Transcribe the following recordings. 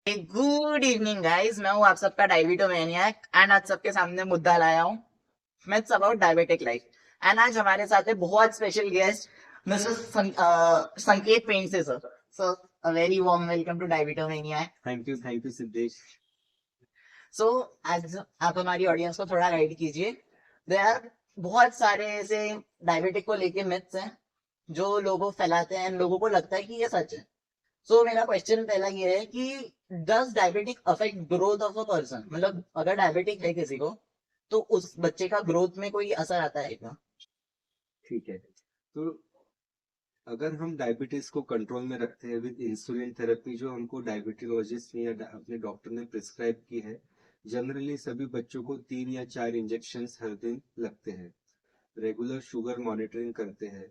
Good evening guys, मैं हूँ आप सबका डायबिटो मैनियक एंड आज सबके सामने मुद्दा लाया हूँ myths about diabetic life. And आज हमारे साथ है बहुत special guest mister Sanket Pant से sir. So a very warm welcome to diabetomaniac. Thank you Siddhesh. So आज आप हमारी ऑडियंस को थोड़ा गाइड कीजिए। देयर आर बहुत सारे ऐसे डायबिटिक को लेके मिथ्स हैं जो लोगों फैलाते हैं, लोगों को लगता है कि ये सच है। सो मेरा क्वेश्चन पहला ये है कि does diabetic affect growth of a person, मतलब अगर डायबिटिक है किसी को तो उस बच्चे का ग्रोथ में कोई असर आता है क्या? ठीक है, तो अगर हम डायबिटीज को कंट्रोल में रखते हैं विद इंसुलिन थेरेपी जो हमको डायबिटोलॉजिस्ट ने या अपने डॉक्टर ने प्रिस्क्राइब की है, जनरली सभी बच्चों को 3 या 4 इंजेक्शन हर दिन लगते हैं। रेगुलर शुगर मॉनिटरिंग करते हैं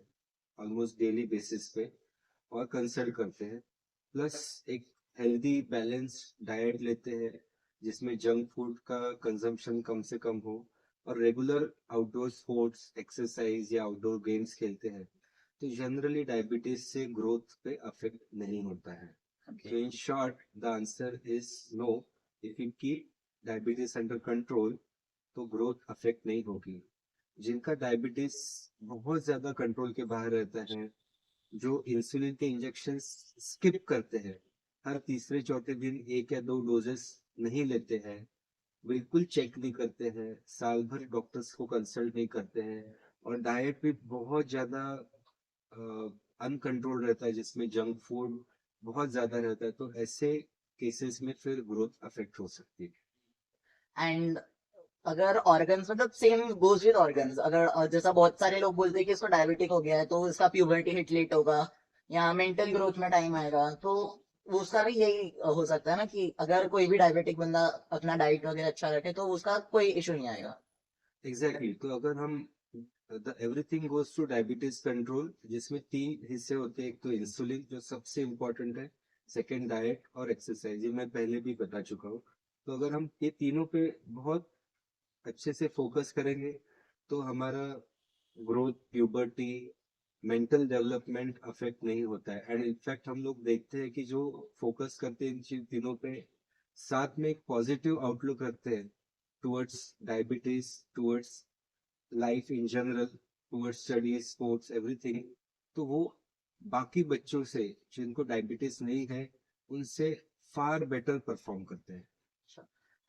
ऑलमोस्ट डेली बेसिस पे और कंसल्ट करते हैं। प्लस एक हेल्दी बैलेंस डाइट लेते हैं जिसमें जंक फूड का कंजम्पशन कम से कम हो और रेगुलर आउटडोर स्पोर्ट्स एक्सरसाइज या आउटडोर गेम्स खेलते हैं, तो जनरली डायबिटीज से ग्रोथ पे अफेक्ट नहीं होता है। Okay. तो in short the answer is no. If you keep diabetes under control तो ग्रोथ अफेक्ट नहीं होगी। जिनका डायबिटीज बहुत ज्यादा कंट्रोल के बाहर रहता है, जो इंसुलिन के इंजेक्शन स्किप करते हैं, हर तीसरे चौथे दिन 1 या 2 डोजेस नहीं लेते हैं, बिल्कुल चेक नहीं करते हैं, साल भर डॉक्टर्स को कंसल्ट नहीं करते हैं और डाइट भी बहुत ज्यादा अनकंट्रोल रहता है जिसमें जंक फूड बहुत ज्यादा रहता है, तो ऐसे केसेस में फिर ग्रोथ अफेक्ट हो सकती है। एंड अगर ऑर्गन्स, मतलब सेम गोज विद ऑर्गन्स, अगर जैसा बहुत सारे लोग बोलते हैं कि इसको डायबिटिक हो गया है तो इसका प्यूबर्टी हिट लेट होगा या मेंटल ग्रोथ में टाइम आएगा, तो वो उसका भी यही हो सकता है ना कि अगर कोई भी डायबिटिक बंदा अपना डाइट वगैरह अच्छा रखे तो उसका कोई इशू नहीं आएगा। एग्जैक्टली तो अगर हम the everything goes two diabetes control जिसमें 3 हिस्से होते हैं, एक तो इंसुलिन जो सबसे इम्पोर्टेंट है, सेकंड डाइट और एक्सरसाइज, ये मैं पहले भी बता चुका हूँ। तो अगर हम ये तीनों पे बहुत अच्छे से फोकस करेंगे तो हमारा growth, puberty, mental development affect नहीं होता है। एंड इनफैक्ट हम लोग देखते हैं कि जो फोकस करते हैं इन तीनों पे, साथ में एक पॉजिटिव आउटलुक रखते हैं towards diabetes, towards life in general, towards studies, sports, everything, तो वो बाकी बच्चों से जिनको डायबिटीज नहीं है उनसे फार बेटर परफॉर्म करते हैं।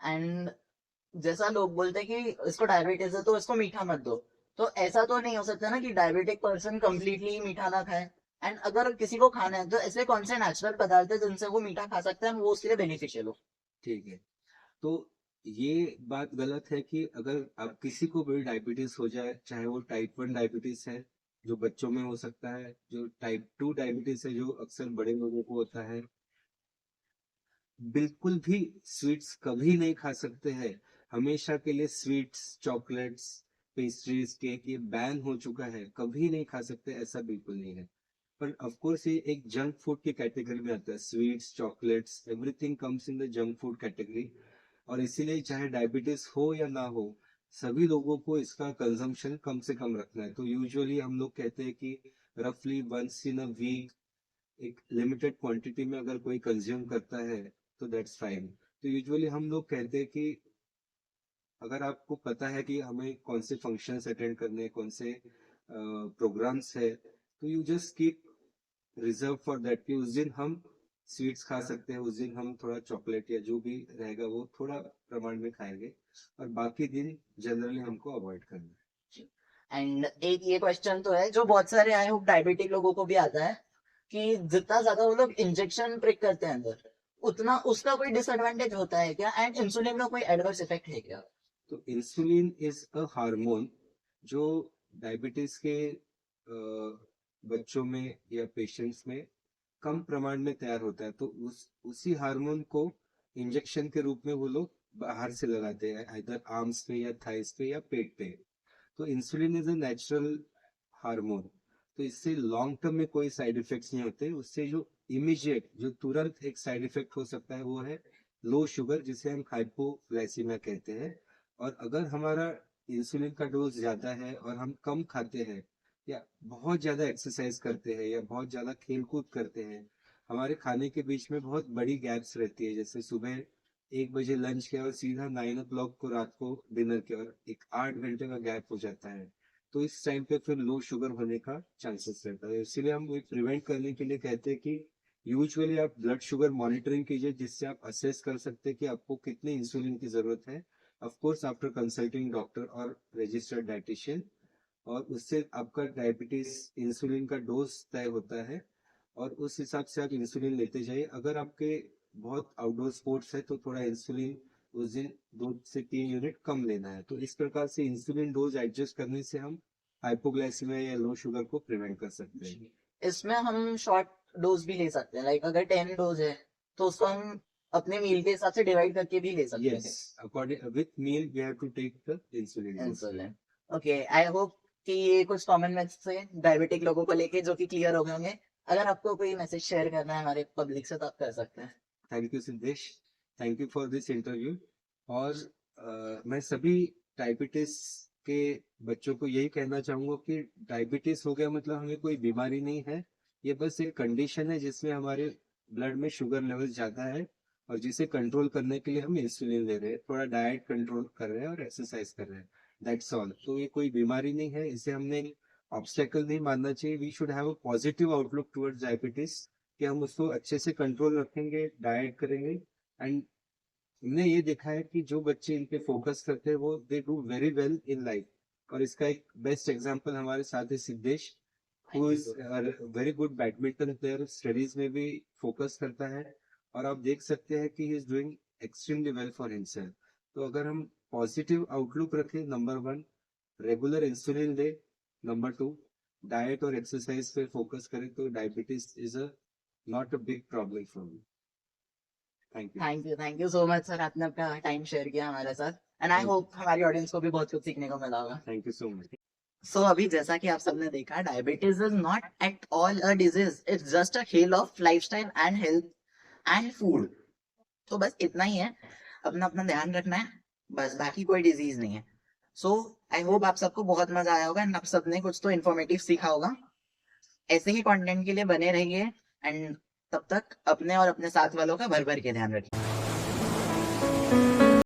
एंड जैसा लोग बोलते हैं कि इसको डायबिटीज है तो इसको मीठा मत दो, तो ऐसा तो नहीं हो सकता ना कि डायबिटिक पर्सन कंप्लीटली मीठा ना खाए। एंड अगर किसी को खाना है तो ऐसे कौन से नेचुरल पदार्थ है जिनसे वो मीठा खा सकता है, वो उसके लिए बेनिफिशियल हो? ठीक है, तो ये बात गलत है कि अगर आप किसी को भी डायबिटीज हो जाए, चाहे वो टाइप 1 डायबिटीज है जो बच्चों में हो सकता है, जो टाइप 2 डायबिटीज है जो अक्सर बड़े लोगों को होता है, बिल्कुल भी स्वीट्स कभी नहीं खा सकते हैं। हमेशा के लिए स्वीट्स, चॉकलेट्स, पेस्ट्रीज, केक ये बैन हो चुका है, कभी नहीं खा सकते, ऐसा बिल्कुल नहीं है। पर ऑफ कोर्स ये एक जंक फूड की कैटेगरी में आता है, sweets, chocolates, everything comes in the junk food category. और इसीलिए चाहे डायबिटीज हो या ना हो, सभी लोगों को इसका कंजम्पशन कम से कम रखना है। तो यूजुअली हम लोग कहते हैं कि रफली वंस इन अ वीक एक लिमिटेड क्वांटिटी में अगर कोई कंज्यूम करता है तो दैट्स फाइन। तो यूजुअली हम लोग कहते हैं कि अगर आपको पता है कि हमें कौन से फंक्शंस अटेंड करने हैं, कौन से प्रोग्राम्स है, तो you just keep reserve for that कि उस दिन हम स्वीट्स खा सकते हैं, उस दिन हम थोड़ा चॉकलेट या जो भी रहेगा वो थोड़ा प्रमाण में खाएंगे और बाकी दिन जनरली हमको अवॉइड करना है। एंड एक ये क्वेश्चन तो है जो बहुत सारे आई होप डायबिटिक लोगों को भी आता है कि जितना ज्यादा वो लोग इंजेक्शन प्रिक करते हैं अंदर, उतना उसका कोई डिसएडवांटेज होता है क्या, एंड इंसुलिन का कोई एडवर्स इफेक्ट है क्या? तो इंसुलिन इज अ हार्मोन जो डायबिटीज के बच्चों में या पेशेंट्स में कम प्रमाण में तैयार होता है, तो उसी हार्मोन को इंजेक्शन के रूप में वो लोग बाहर से लगाते हैं, इधर आर्म्स पे या थाइस पे या पेट पे। तो insulin is a natural hormone, तो इससे लॉन्ग टर्म में कोई साइड इफेक्ट्स नहीं होते। उससे जो इमीडिएट, जो तुरंत एक साइड इफेक्ट हो सकता है वो है लो शुगर, जिसे हम हाइपोग्लाइसीमिया कहते हैं। और अगर हमारा इंसुलिन का डोज ज्यादा है और हम कम खाते हैं या बहुत ज्यादा एक्सरसाइज करते हैं या बहुत ज्यादा खेल कूद करते हैं, हमारे खाने के बीच में बहुत बड़ी गैप्स रहती है, जैसे सुबह 1 बजे लंच के और सीधा 9 o'clock को रात को डिनर के, और एक 8 घंटे का गैप हो जाता है। तो इस टाइम पे फिर लो शुगर होने का चांसेस रहता है। इसीलिए हम प्रिवेंट करने के लिए कहते हैं कि यूजुअली आप ब्लड शुगर मॉनिटरिंग कीजिए, जिससे आप असेस कर सकते हैं कि आपको कितने इंसुलिन की जरूरत है, of course after consulting doctor और रजिस्टर्ड डाइटिशियन। और उससे आपका डायबिटीज इंसुलिन का डोज तय होता है, और उस हिसाब से आप इंसुलिन लेते जाइए। अगर आपके बहुत आउटडोर स्पोर्ट्स है तो थोड़ा इंसुलिन उस दिन 2 से 3 यूनिट कम लेना है। तो इस प्रकार से इंसुलिन डोज एडजस्ट करने से हम हाइपोग्लाइसीमिया या लो शुगर को प्रिवेंट कर सकते हैं। इसमें हम शॉर्ट डोज भी ले सकते हैं, लाइक अगर 10 डोज है तो उसको हम अपने मील के हिसाब से डिवाइड करके भी ले सकते हैं। Yes, according with meal we have to take the insulin dose. Insulin. Okay, I hope कि ये कुछ कॉमन मिथ्स थे डायबिटिक लोगों को लेके जो कि क्लियर हो गए होंगे। अगर आपको कोई मैसेज शेयर करना है हमारे पब्लिक से तो आप कर सकते हैं। Thank you Siddhesh, thank you for this interview. और मैं सभी डायबिटीज के बच्चों को यही कहना चाहूंगा कि डायबिटीज हो गया मतलब हमें कोई बीमारी नहीं है, ये बस एक कंडीशन है जिसमें हमारे ब्लड में शुगर लेवल ज्यादा है, और जिसे कंट्रोल करने के लिए हम इंसुलिन ले रहे हैं, थोड़ा डाइट कंट्रोल कर रहे हैं और एक्सरसाइज कर रहे हैं, दैट्स ऑल। तो ये कोई बीमारी नहीं है, इसे हमने ऑब्स्टेकल नहीं मानना चाहिए। We should have a positive outlook towards diabetes, कि हम उसको अच्छे से कंट्रोल रखेंगे, डाइट करेंगे। एंड हमने ये देखा है कि जो बच्चे इन पे फोकस करते हैं वो they do very well in life. और इसका एक बेस्ट एग्जांपल हमारे साथ है Siddhesh, who is very good badminton player, studies में भी फोकस करता है, और आप देख सकते हैं कि he is doing extremely well for himself. तो अगर हम पॉजिटिव आउटलुक रखें, नंबर 1 रेगुलर इंसुलिन ले, नंबर 2 डाइट और एक्सरसाइज पे फोकस करें, तो diabetes is a not a big problem for me. Thank you. Thank you so much sir, आपने अपना टाइम शेयर किया हमारे साथ। एंड आई Thank होप हमारी ऑडियंस को भी बहुत कुछ सीखने को मिला होगा। Thank you so much. So अभी जैसा कि आप सबने देखा, diabetes is not at all a disease, it's just a खेल of lifestyle and health and food. तो बस इतना ही है, अपना अपना ध्यान रखना है, बस बाकी कोई डिजीज नहीं है। सो आई होप आप सबको बहुत मजा आया होगा एंड आप सबने कुछ तो इन्फॉर्मेटिव सीखा होगा। ऐसे ही कंटेंट के लिए बने रहिए एंड तब तक अपने और अपने साथ वालों का भर भर के ध्यान रखिए।